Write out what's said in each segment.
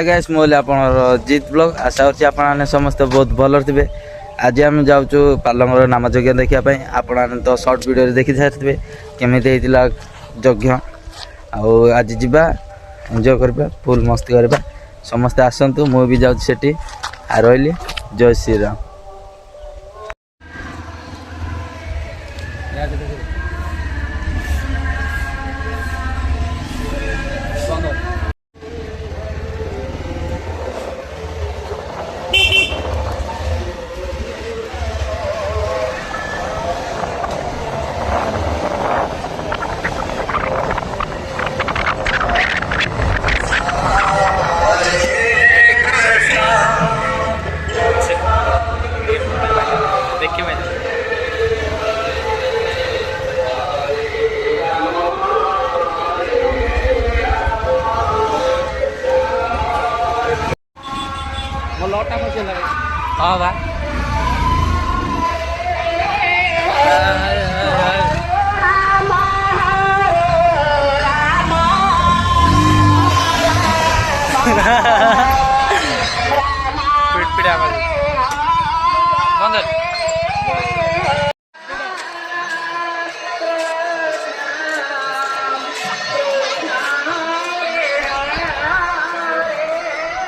Hi guys मोले आपनर जीत blog आशा होची आपन समस्त बहुत भल थे। आज आम जाऊँ पालंगर नाम यज्ञ देखा आपण तो सर्ट वीडियो देखी सारे केमी यज्ञ आज जीवा एंजॉय करबा फुल मस्ती करबा समस्ते आसतु मु भी जाऊँ सेठी आ रही जय श्री राम। हाँ बा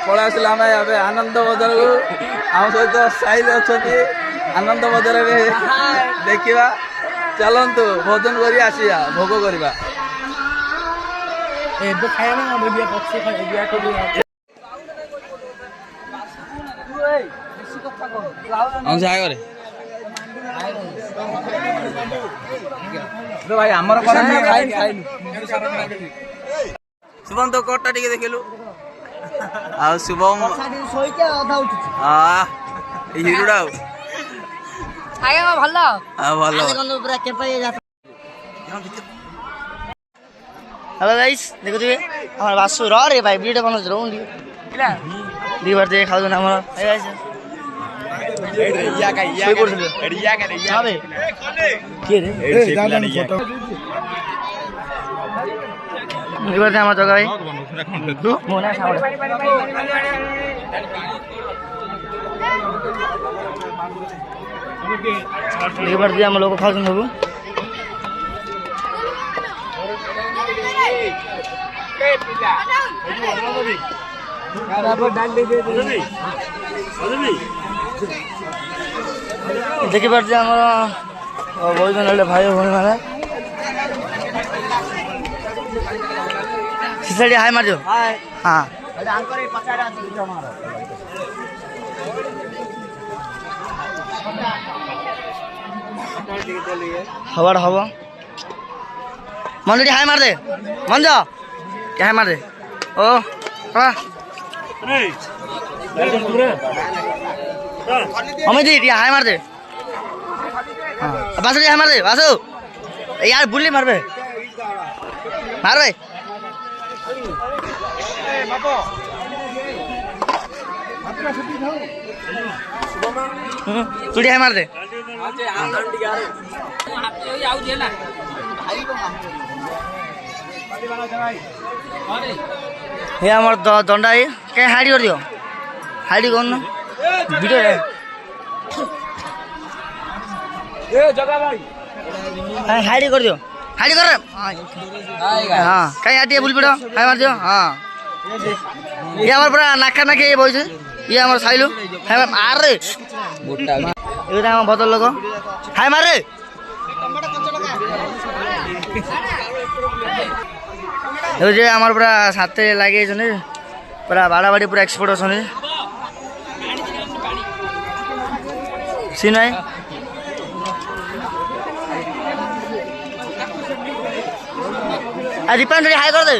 पड़ा आनंद बजार को आम सहित साइल अच्छा आनंद बजार देखा चलतु भोजन कर आसिया भोग करवा भाई आमर शुभम तो कटा टे देखलु आ शुभम हिरोडा भल हेलो गाइस देखुथिबे हमर बासु र रे भाई वीडियो बनउ रहउ किला दी बार दे खाउ न हमर ए गाइस एडिया का अबे के रे ए जान फोटो दी बार दे हमर जगह भाई मोना सावड़ दी बार दे हम लोग खाउ न बाबू देखी पारे आम बहुत दिन भाई भाई मैंने सीसाड़ी हाय मार दो हाँ हवा हवा मंजरी हाय मार दे मंज क्या हाय मार दे ओ हाँ अमित जी हाय मार दे बासु हाय मार दे बासु यार बुल्ली मार बे चुड़ी हाय मार दे ये हमार दंडा है क्या हाइड कर दियो हाइड कौन ना वीडियो है ए जगह भाई हाइड कर दियो हाइड कर हां कहीं आटी बुल पड़ो हाय मार दियो हां ये हमार पूरा नाका नाके ये बॉयज ये हमार साइलू हाय मार रे मोटा ये हम बदल लोग हाय मार रे ये हमार पूरा साथे लागे छने पूरा बाड़ा बाड़ी पूरा एक्सपर्ट छने सीन है आ रिपन रे हाय कर दे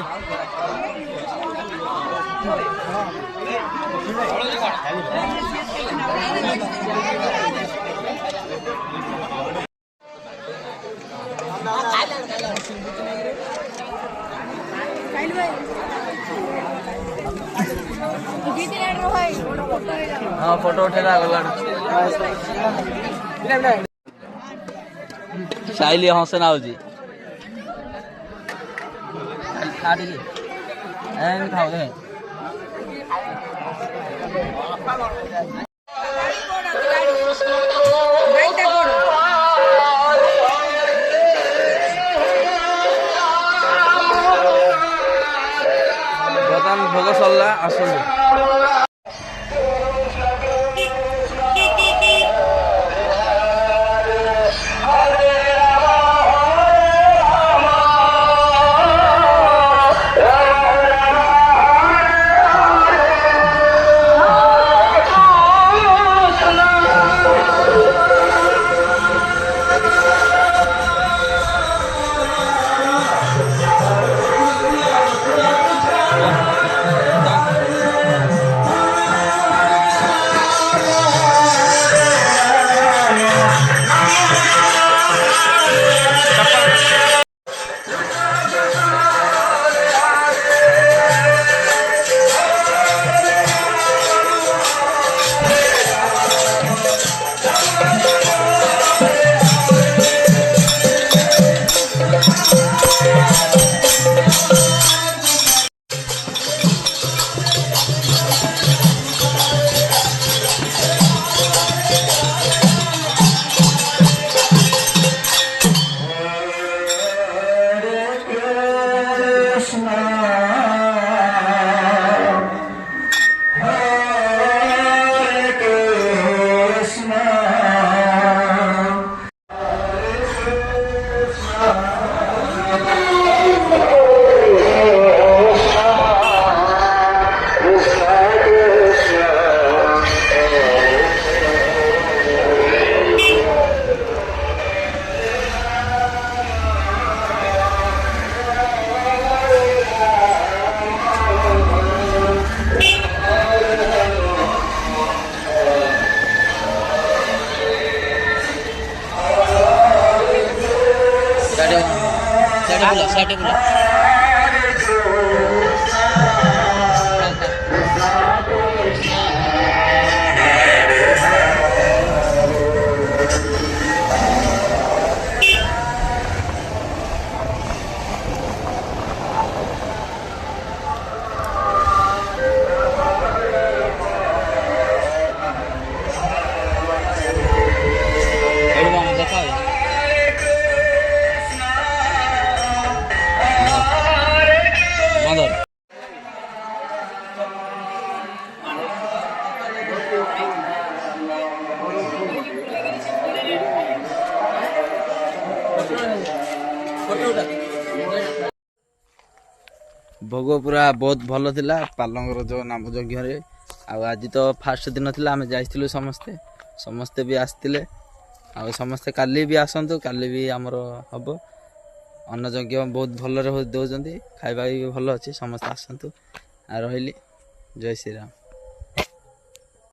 हाँ फोटो उठेगा साइली हंसे ना जी खा खाओ ବର୍ତ୍ତମାନ ଭୋଗ ସରିଲା ଆସନ୍ତୁ। ଭୋଗ ପୁରା ବହୁତ ଭଲ ଥିଲା ପାଲଙ୍ଗର ଯେଉଁ ନାମ ଯଜ୍ଞରେ। ଆଉ ଆଜି ତ ଫାଷ୍ଟ ଦିନ ଥିଲା, ଆମେ ଯାଇଥିଲୁ ସମସ୍ତେ ବି ଆସିଥିଲେ। ଆଉ ସମସ୍ତେ କାଲି ବି ଆସନ୍ତୁ, କାଲି ବି ଆମର ହେବ ଅନ୍ନ ଯଜ୍ଞ ବହୁତ ଭଲରେ ଦେଉଛନ୍ତି, ଖାଇବା ବି ଭଲ ଅଛି, ସମସ୍ତେ ଆସନ୍ତୁ। ଆଉ ରହିଲି, ଜୟ ଶ୍ରୀରାମ।